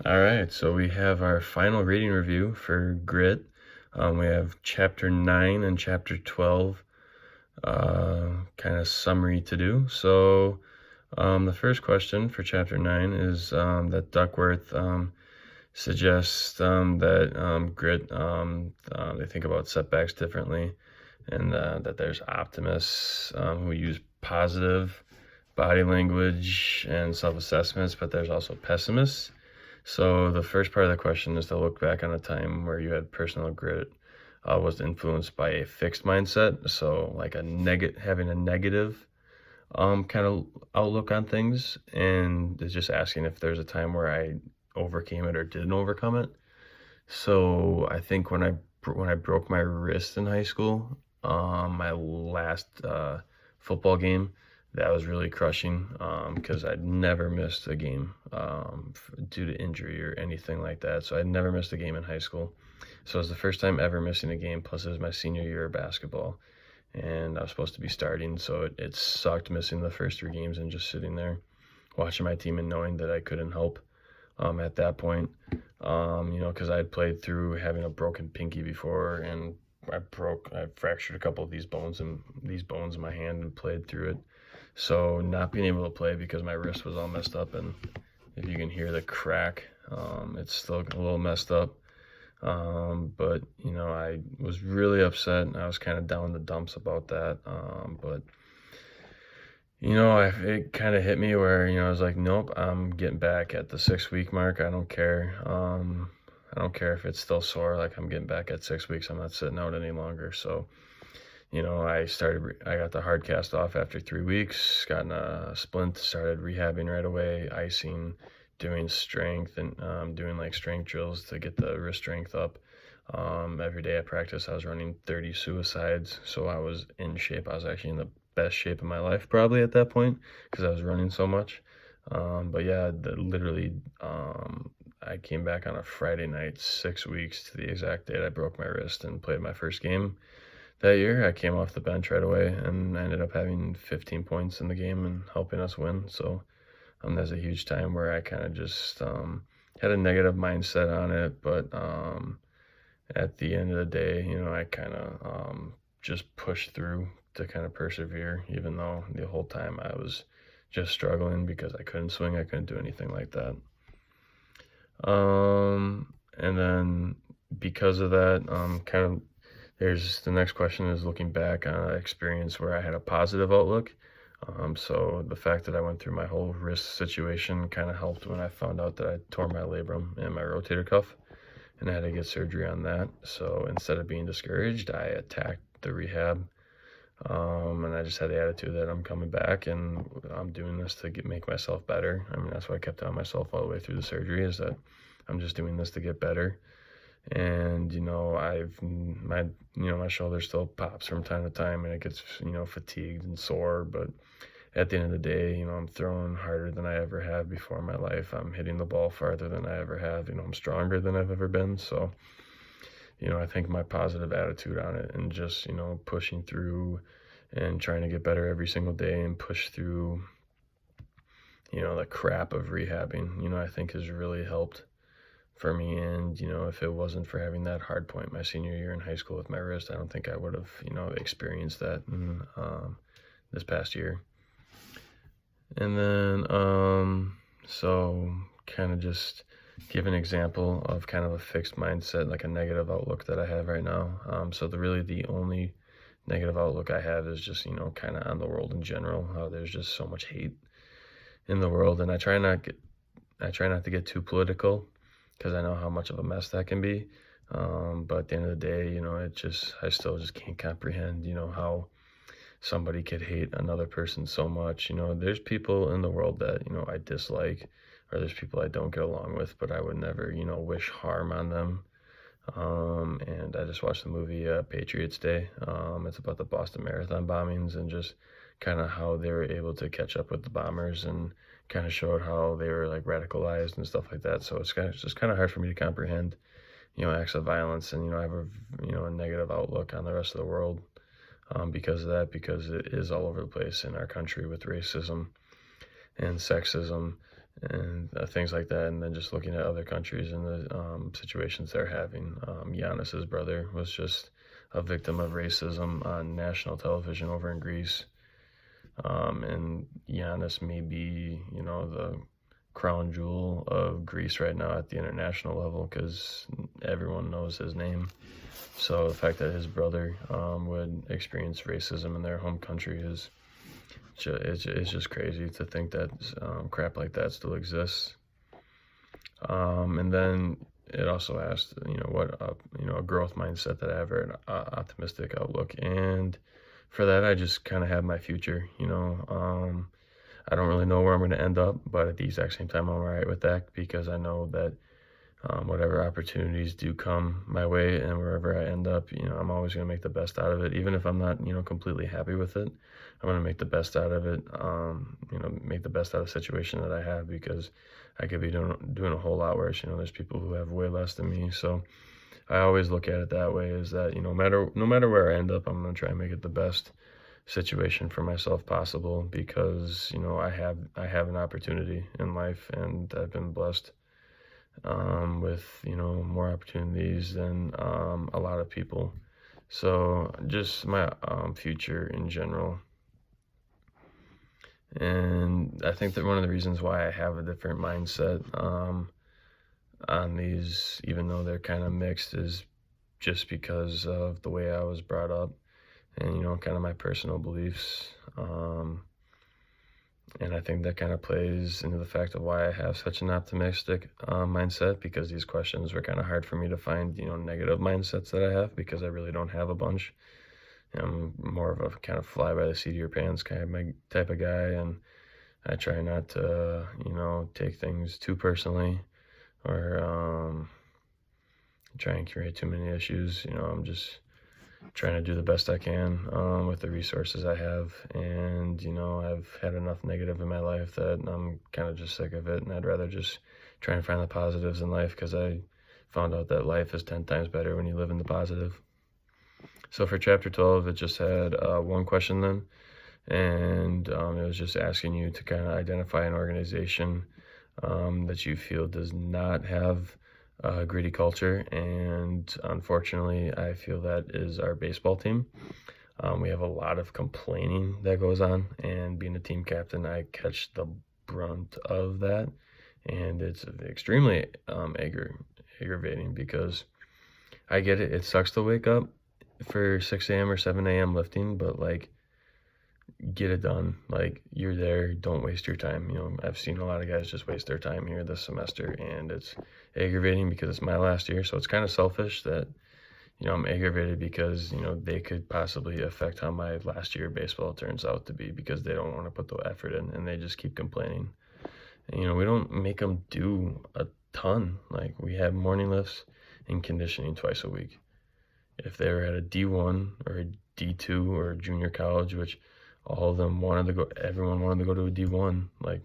All right, so we have our final reading review for Grit. We have chapter 9 and chapter 12 kind of summary to do. So the first question for chapter 9 is that Duckworth suggests that Grit, they think about setbacks differently, and that there's optimists who use positive body language and self-assessments, but there's also pessimists. So the first part of the question is to look back on a time where you had personal grit was influenced by a fixed mindset. So like having a negative kind of outlook on things, and it's just asking if there's a time where I overcame it or didn't overcome it. So I think when I broke my wrist in high school, my last football game, that was really crushing because I'd never missed a game due to injury or anything like that. So I'd never missed a game in high school. So it was the first time ever missing a game. Plus, it was my senior year of basketball, and I was supposed to be starting. So it sucked missing the first 3 games and just sitting there watching my team and knowing that I couldn't help at that point. Because I had played through having a broken pinky before, and I fractured a couple of these bones in my hand and played through it. So not being able to play because my wrist was all messed up, and if you can hear the crack, it's still a little messed up. But I was really upset, and I was kind of down in the dumps about that. But it kind of hit me where, I was like, nope, I'm getting back at the 6 week mark. I don't care. I don't care if it's still sore. Like, I'm getting back at 6 weeks. I'm not sitting out any longer. So, I got the hard cast off after 3 weeks, got in a splint, started rehabbing right away, icing, doing strength, and doing like strength drills to get the wrist strength up. Every day at practice, I was running 30 suicides. So I was in shape. I was actually in the best shape of my life probably at that point because I was running so much. But yeah, literally, I came back on a Friday night, 6 weeks to the exact date I broke my wrist and played my first game that year. I came off the bench right away, and I ended up having 15 points in the game and helping us win. So there's a huge time where I kind of just had a negative mindset on it, but at the end of the day, I kind of just pushed through to kind of persevere, even though the whole time I was just struggling because I couldn't swing, I couldn't do anything like that. And then because of that, kind of there's the next question is looking back on an experience where I had a positive outlook. So the fact that I went through my whole wrist situation kind of helped when I found out that I tore my labrum and my rotator cuff, and I had to get surgery on that. So instead of being discouraged, I attacked the rehab, and I just had the attitude that I'm coming back and I'm doing this to make myself better. I mean, that's what I kept telling myself all the way through the surgery, is that I'm just doing this to get better. And my shoulder still pops from time to time, and it gets fatigued and sore, but at the end of the day, I'm throwing harder than I ever have before in my life. I'm hitting the ball farther than I ever have. I'm stronger than I've ever been. So I think my positive attitude on it, and just pushing through and trying to get better every single day and push through the crap of rehabbing, I think has really helped for me. And if it wasn't for having that hard point my senior year in high school with my wrist, I don't think I would have experienced that in this past year. And then so kind of just give an example of kind of a fixed mindset, like a negative outlook that I have right now. So the only negative outlook I have is just kind of on the world in general, how there's just so much hate in the world, and I try not to get too political because I know how much of a mess that can be. But at the end of the day, I still just can't comprehend, how somebody could hate another person so much. There's people in the world that, I dislike, or there's people I don't get along with, but I would never, wish harm on them. And I just watched the movie Patriots Day. It's about the Boston Marathon bombings, and just kind of how they were able to catch up with the bombers, and kind of showed how they were like radicalized and stuff like that. So it's just kind of hard for me to comprehend, acts of violence, and I have a negative outlook on the rest of the world because of that, because it is all over the place in our country with racism and sexism and things like that. And then just looking at other countries and the situations they're having. Giannis's brother was just a victim of racism on national television over in Greece. And Giannis may be, the crown jewel of Greece right now at the international level because everyone knows his name. So the fact that his brother would experience racism in their home country is it's just crazy to think that crap like that still exists. And then it also asked, what a growth mindset that I have, or an optimistic outlook. And for that, I just kind of have my future. I don't really know where I'm going to end up, but at the exact same time, I'm all right with that because I know that whatever opportunities do come my way and wherever I end up, I'm always going to make the best out of it. Even if I'm not, completely happy with it, I'm going to make the best out of it, make the best out of the situation that I have, because I could be doing a whole lot worse. There's people who have way less than me. So I always look at it that way, is that, no matter where I end up, I'm going to try and make it the best situation for myself possible, because, I have an opportunity in life, and I've been blessed with more opportunities than a lot of people. So just my future in general. And I think that one of the reasons why I have a different mindset on these, even though they're kind of mixed, is just because of the way I was brought up and kind of my personal beliefs. And I think that kind of plays into the fact of why I have such an optimistic mindset, because these questions were kind of hard for me to find, negative mindsets that I have, because I really don't have a bunch. I'm more of a kind of fly by the seat of your pants kind of type of guy, and I try not to, take things too personally, or try and create too many issues. I'm just trying to do the best I can with the resources I have. And, I've had enough negative in my life that I'm kind of just sick of it. And I'd rather just try and find the positives in life, because I found out that life is 10 times better when you live in the positive. So for chapter 12, it just had one question then. And it was just asking you to kind of identify an organization that you feel does not have a gritty culture. And unfortunately, I feel that is our baseball team. We have a lot of complaining that goes on, and being a team captain, I catch the brunt of that. And it's extremely aggravating, because I get it. It sucks to wake up for 6 a.m. or 7 a.m. lifting, but like, get it done. Like, you're there, don't waste your time. I've seen a lot of guys just waste their time here this semester, and it's aggravating because it's my last year. So it's kind of selfish that, I'm aggravated because, they could possibly affect how my last year of baseball turns out to be, because they don't want to put the effort in and they just keep complaining. And, we don't make them do a ton. Like, we have morning lifts and conditioning twice a week. If they were at a D1 or a D2 or a junior college, which all of them everyone wanted to go to a D1, like,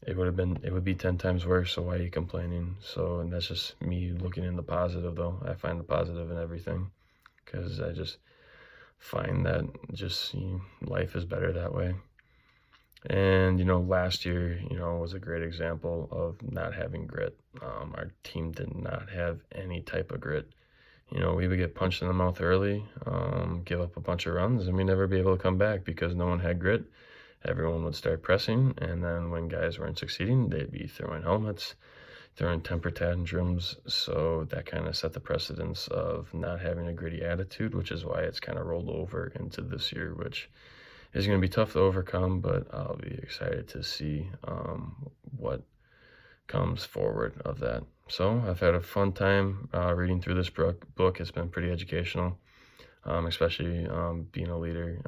it would be 10 times worse. So why are you complaining? So, and that's just me looking in the positive, though. I find the positive in everything, because I just find that just life is better that way. And, last year, was a great example of not having grit. Our team did not have any type of grit. We would get punched in the mouth early, give up a bunch of runs, and we'd never be able to come back because no one had grit. Everyone would start pressing, and then when guys weren't succeeding, they'd be throwing helmets, throwing temper tantrums. So that kind of set the precedence of not having a gritty attitude, which is why it's kind of rolled over into this year, which is going to be tough to overcome, but I'll be excited to see what comes forward of that. So I've had a fun time reading through this book. It's been pretty educational, especially being a leader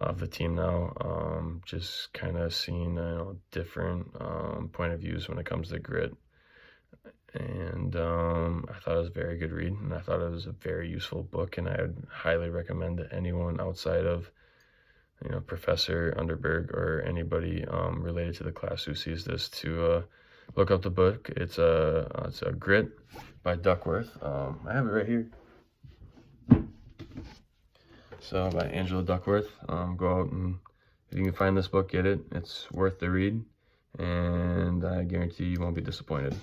of the team now. Just kind of seeing different point of views when it comes to grit. And I thought it was a very good read, and I thought it was a very useful book, and I would highly recommend to anyone outside of Professor Underberg or anybody related to the class who sees this to look up the book. It's a Grit by Duckworth. I have it right here. So by Angela Duckworth. Go out, and if you can find this book, get it. It's worth the read. and I guarantee you won't be disappointed.